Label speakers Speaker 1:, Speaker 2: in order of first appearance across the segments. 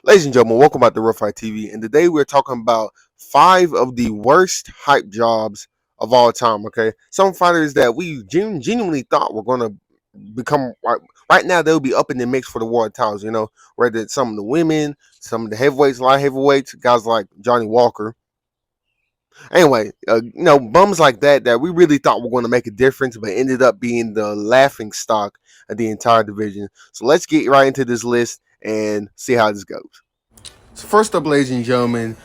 Speaker 1: Ladies and gentlemen, welcome back to Rough Fight TV. And today we're talking about 5 of the worst hype jobs of all time. Okay, some fighters that we genuinely thought were going to become right now. They'll be up in the mix for the world titles. Whether it's some of the women, some of the heavyweights, light heavyweights, guys like Johnny Walker. Anyway, bums like that we really thought were going to make a difference, but ended up being the laughing stock of the entire division. So let's get right into this list and see how this goes. So first up, ladies and gentlemen,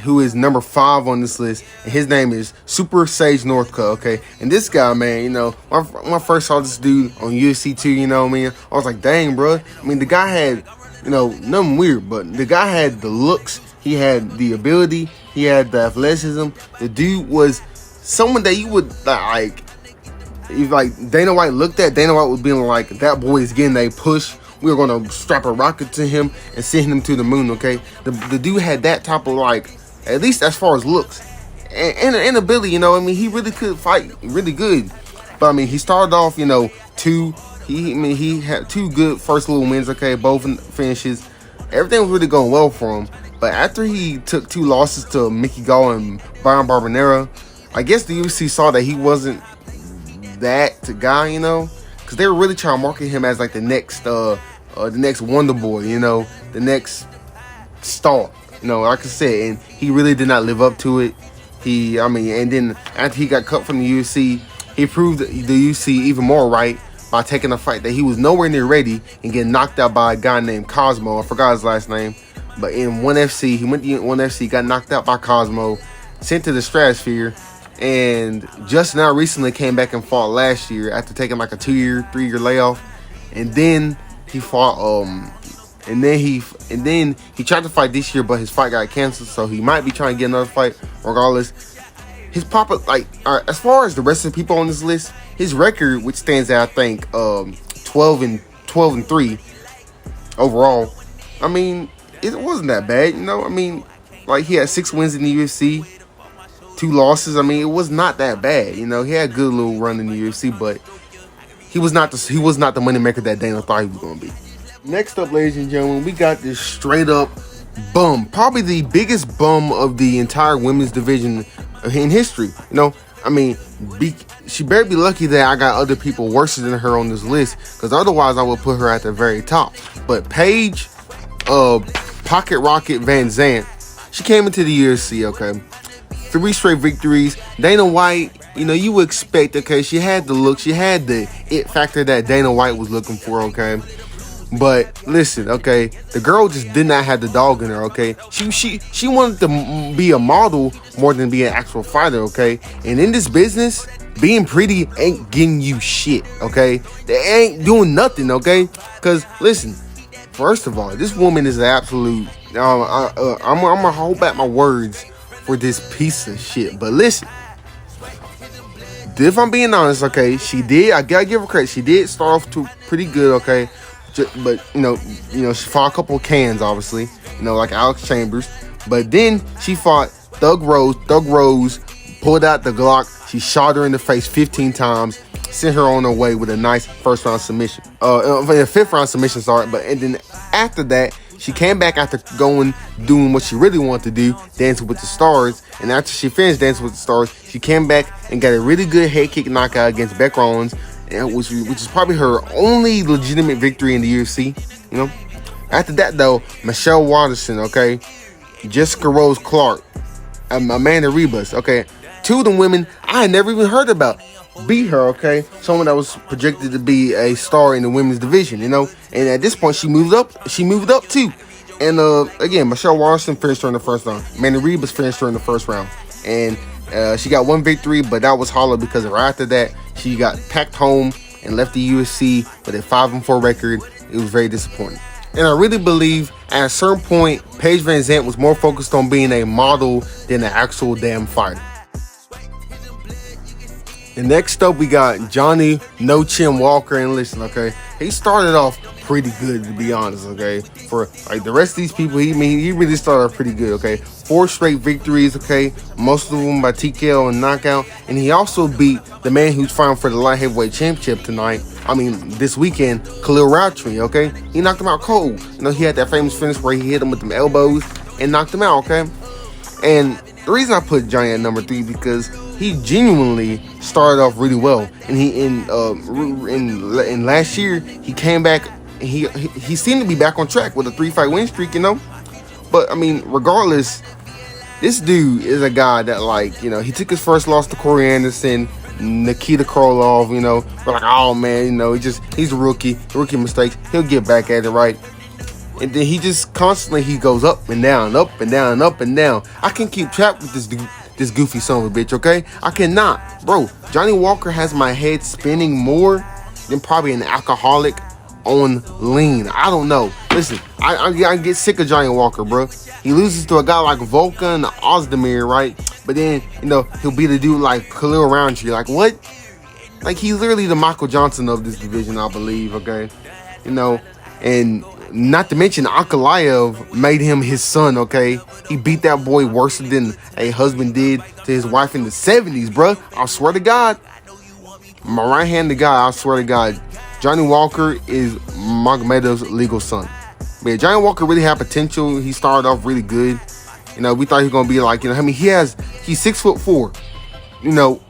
Speaker 1: who is number 5 on this list, and his name is Super Sage Northcutt. Okay, and this guy, man, when I first saw this dude on UFC 2, I was like, dang, bro. I mean, the guy had, nothing weird, but the guy had the looks, he had the ability, he had the athleticism. The dude was someone that you would like. If like Dana White looked at, Dana White was being like, that boy is getting a push. We're going to strap a rocket to him and send him to the moon, okay? The dude had that type of, at least as far as looks and ability, he really could fight really good. But, he started off, he had 2 good first little wins, okay? Both finishes. Everything was really going well for him. But after he took 2 losses to Mickey Gall and Brian Barbanera, I guess the UFC saw that he wasn't that guy, because they were really trying to market him as like the next Wonder Boy, the next star, like I said, and he really did not live up to it. And then after he got cut from the UFC, he proved the UFC even more right by taking a fight that he was nowhere near ready and getting knocked out by a guy named Cosmo. I forgot his last name, but in ONE FC, he went to ONE FC, got knocked out by Cosmo, sent to the stratosphere. And just now recently came back and fought last year after taking like a 3-year layoff. And then he fought and then he tried to fight this year, but his fight got canceled, so he might be trying to get another fight regardless. His as far as the rest of the people on this list, his record, which stands at I think 12-3 overall. It wasn't that bad, he had 6 wins in the UFC. 2 losses. It was not that bad. He had a good little run in the UFC, but he was not the moneymaker that Dana thought he was going to be. Next up, ladies and gentlemen, we got this straight up bum, probably the biggest bum of the entire women's division in history. She better be lucky that I got other people worse than her on this list, because otherwise I would put her at the very top. But Paige, Pocket Rocket Van Zant, she came into the UFC, okay. 3 straight victories. Dana White, you would expect, okay, she had the look, she had the it factor that Dana White was looking for, okay. But listen, okay, the girl just did not have the dog in her, okay. She wanted to be a model more than be an actual fighter, okay. And in this business, being pretty ain't getting you shit, okay. They ain't doing nothing, okay. Because listen, first of all, this woman is an absolute. I'm gonna hold back my words for this piece of shit. But listen, if I'm being honest, okay, I gotta give her credit. She did start off pretty good, okay. But she fought a couple of cans, obviously, like Alex Chambers. But then she fought Thug Rose. Thug Rose pulled out the Glock. She shot her in the face 15 times, sent her on her way with a nice 5th round submission. And then after that, she came back after doing what she really wanted to do, Dancing with the Stars. And after she finished Dancing with the Stars, she came back and got a really good head kick knockout against Beck Rollins, which is probably her only legitimate victory in the UFC. After that, though, Michelle Waterson, okay, Jessica Rose Clark, Amanda Ribas, okay, 2 of the women I had never even heard about beat her, okay. Someone that was projected to be a star in the women's division, and at this point she moved up too. And again, Michelle Waterson finished her in the 1st round. Amanda Ribas finished her in the 1st round, and she got 1 victory, but that was hollow because right after that she got packed home and left the UFC with a 5-4 record. It was very disappointing. And I really believe at a certain point Paige Van Zant was more focused on being a model than an actual damn fighter. And next up, we got Johnny No Chin Walker. And listen, okay, he started off pretty good, to be honest, okay. For like the rest of these people, he really started off pretty good, okay. 4 straight victories, okay, most of them by TKO and knockout. And he also beat the man who's fighting for the light heavyweight championship tonight, this weekend, Khalil Roundtree, okay? He knocked him out cold. He had that famous finish where he hit him with them elbows and knocked him out, okay? And the reason I put Johnny at number 3 because he genuinely started off really well. And he in last year he came back. He seemed to be back on track with a 3-fight win streak, But regardless, this dude is a guy that he took his first loss to Corey Anderson, Nikita Krylov. We're like, oh man, he's a rookie mistakes. He'll get back at it, right? And then he just constantly he goes up and down, up and down, up and down. I can't keep track with this goofy son of a bitch, okay? I cannot. Bro, Johnny Walker has my head spinning more than probably an alcoholic on lean. I don't know. Listen, I get sick of Johnny Walker, bro. He loses to a guy like Volkan Ozdemir, right? But then, he'll be the dude like Khalil Roundtree. Like, what? Like, he's literally the Michael Johnson of this division, I believe, okay? And not to mention, Ankalaev made him his son, okay? He beat that boy worse than a husband did to his wife in the 70s, bro. I swear to God. My right-handed guy, I swear to God. Johnny Walker is Magomedov's legal son. Man, Johnny Walker really had potential. He started off really good. We thought he was going to be like, he's 6'4",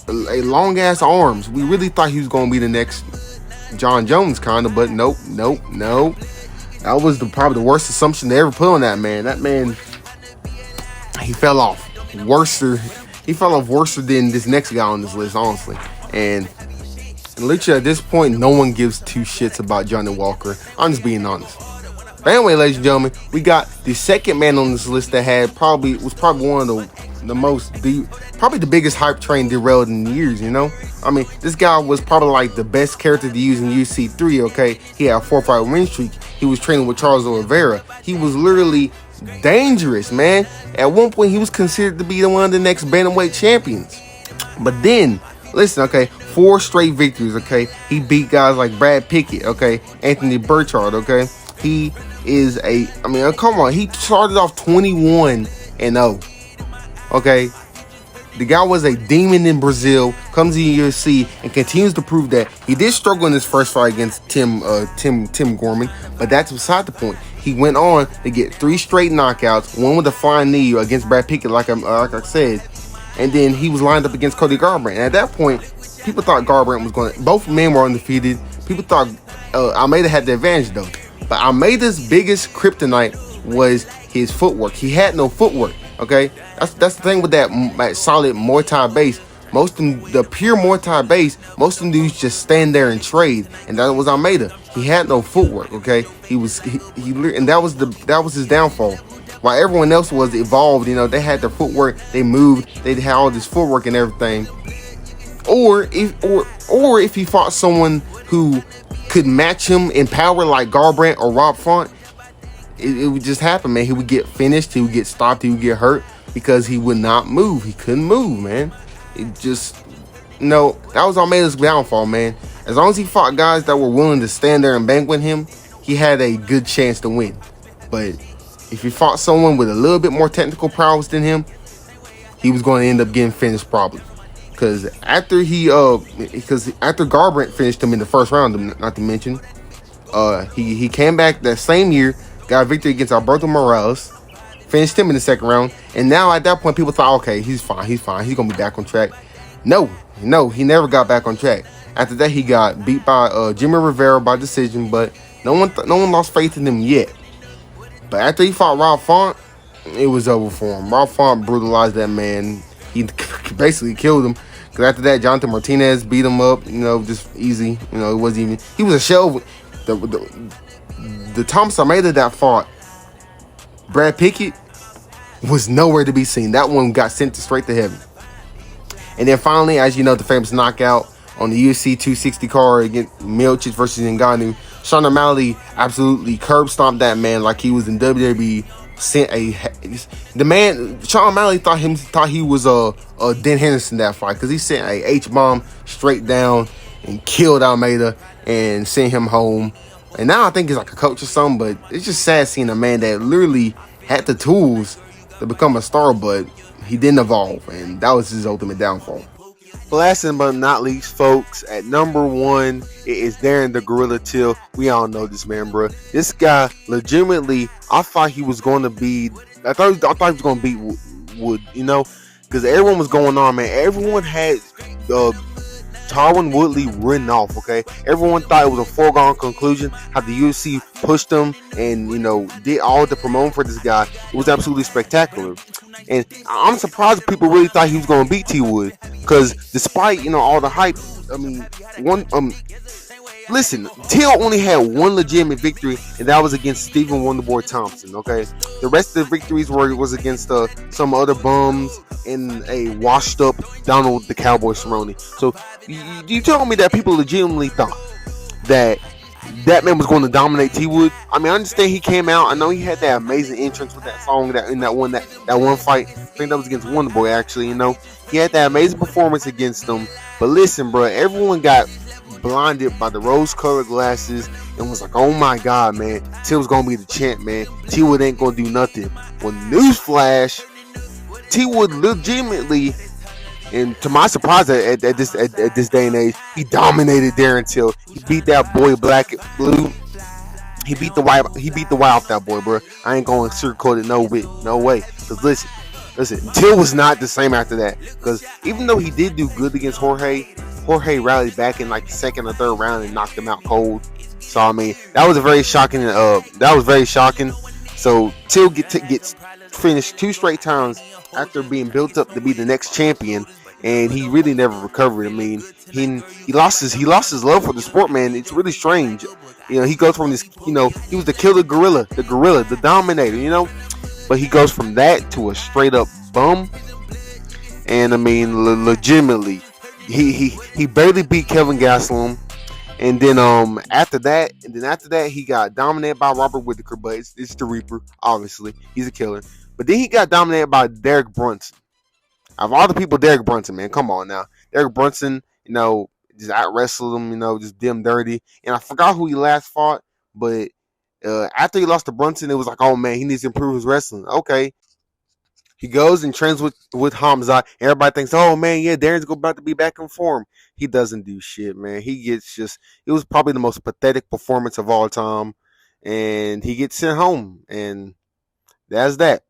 Speaker 1: a long-ass arms. We really thought he was going to be the next John Jones kind of, but nope. That was probably the worst assumption they ever put on that man. That man, he fell off worse. He fell off worse than this next guy on this list, honestly. And literally at this point, no one gives two shits about Johnny Walker. I'm just being honest. But anyway, ladies and gentlemen, we got the second man on this list that was probably one of probably the biggest hype train derailed in years, This guy was probably like the best character to use in UFC 3, okay? He had a 4-fight win streak. He was training with Charles Oliveira. He was literally dangerous, man. At one point, he was considered to be one of the next bantamweight champions. But then, listen, okay, 4 straight victories, okay? He beat guys like Brad Pickett, okay? Anthony Burchard, okay? He is come on. He started off 21-0. Okay, the guy was a demon in Brazil, comes to the UFC and continues to prove that. He did struggle in his first fight against Tim Gorman, but that's beside the point. He went on to get 3 straight knockouts, one with a flying knee against Brad Pickett, like I said, and then he was lined up against Cody Garbrandt. And at that point, people thought Garbrandt was going to. Both men were undefeated. People thought Almeida had the advantage though, but Almeida's biggest kryptonite was his footwork. He had no footwork. Okay, that's the thing with that solid Muay Thai base. Most of them, the pure Muay Thai base, most of them dudes just stand there and trade, and that was Almeida. He had no footwork. Okay, and that was his downfall. While everyone else was evolved, they had their footwork, they moved, they had all this footwork and everything. Or if he fought someone who could match him in power like Garbrandt or Rob Font, it would just happen, man. He would get finished, he would get stopped, he would get hurt because he would not move. He couldn't move, man. It just, that was Almeida's downfall, man. As long as he fought guys that were willing to stand there and bang with him, he had a good chance to win. But if he fought someone with a little bit more technical prowess than him, he was going to end up getting finished probably. Because after Garbrandt finished him in the first round, not to mention, he came back that same year, got a victory against Alberto Morales, finished him in the second round, and now at that point, people thought, okay, he's fine, he's going to be back on track. No, he never got back on track. After that, he got beat by Jimmy Rivera by decision, but no one lost faith in him yet. But after he fought Rob Font, it was over for him. Rob Font brutalized that man. He basically killed him. Because after that, Jonathan Martinez beat him up, just easy. It wasn't even, he was a shell. The Thomas Almeida that fought Brad Pickett was nowhere to be seen. That one got sent straight to heaven. And then finally, as you know, the famous knockout on the UFC 260 card against Miocic versus Ngannou. Sean O'Malley absolutely curb stomped that man like he was in WWE. Sean O'Malley thought he was Dan Henderson that fight, because he sent a H-bomb straight down and killed Almeida and sent him home. And now I think he's like a coach or something, but it's just sad seeing a man that literally had the tools to become a star, but he didn't evolve, and that was his ultimate downfall. Last but not least, folks, at number one, it is Darren the Gorilla Till. We all know this man, bro. This guy, legitimately, I thought he was going to be. I thought he was going to beat Wood, because everyone was going on, man. Everyone had Tyron Woodley written off. Okay, everyone thought it was a foregone conclusion. How the UFC pushed him and did all the promoting for this guy. It was absolutely spectacular. And I'm surprised people really thought he was going to beat T Wood, because despite all the hype, I mean, listen, Till only had one legitimate victory, and that was against Stephen Wonderboy Thompson. Okay, the rest of the victories was against some other bums and a washed-up Donald the Cowboy Cerrone. So you telling me that people legitimately thought that man was going to dominate T Wood? I mean, I understand he came out. I know he had that amazing entrance with that song in that one fight. I think that was against Wonderboy, actually. He had that amazing performance against him. But listen, bro, everyone got blinded by the rose-colored glasses and was like, "Oh my God, man, Till's gonna be the champ, man. T Wood ain't gonna do nothing." Well, newsflash, T Wood legitimately, and to my surprise, at this day and age, he dominated Darren Till. He beat that boy Black Blue. He beat the white. He beat the white off that boy, bro. I ain't going to sugarcoat it no way. Cause listen, Till was not the same after that. Because even though he did do good against Jorge rallied back in like the second or third round and knocked him out cold. So I mean, that was very shocking. So Till gets finished 2 straight times after being built up to be the next champion, and he really never recovered. I mean, he lost his love for the sport, man. It's really strange. He goes from this, he was the killer gorilla, the dominator, but he goes from that to a straight up bum. And I mean, legitimately, he barely beat Kevin Gastelum. And then after that, he got dominated by Robert Whittaker, but it's the Reaper, obviously. He's a killer. But then he got dominated by Derek Brunson. Of all the people, Derek Brunson, man, come on now. Derek Brunson, just out wrestled him, just did him dirty. And I forgot who he last fought, but after he lost to Brunson, it was like, oh man, he needs to improve his wrestling. Okay. He goes and trains with Hamza. Everybody thinks, oh man, yeah, Darren's about to be back in form. He doesn't do shit, man. It was probably the most pathetic performance of all time. And he gets sent home. And that's that.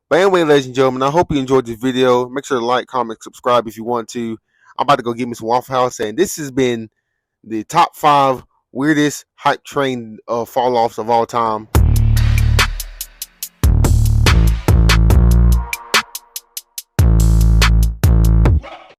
Speaker 1: But anyway, ladies and gentlemen, I hope you enjoyed this video. Make sure to like, comment, subscribe if you want to. I'm about to go get me some Waffle House. And this has been the top 5 weirdest hype train fall offs of all time.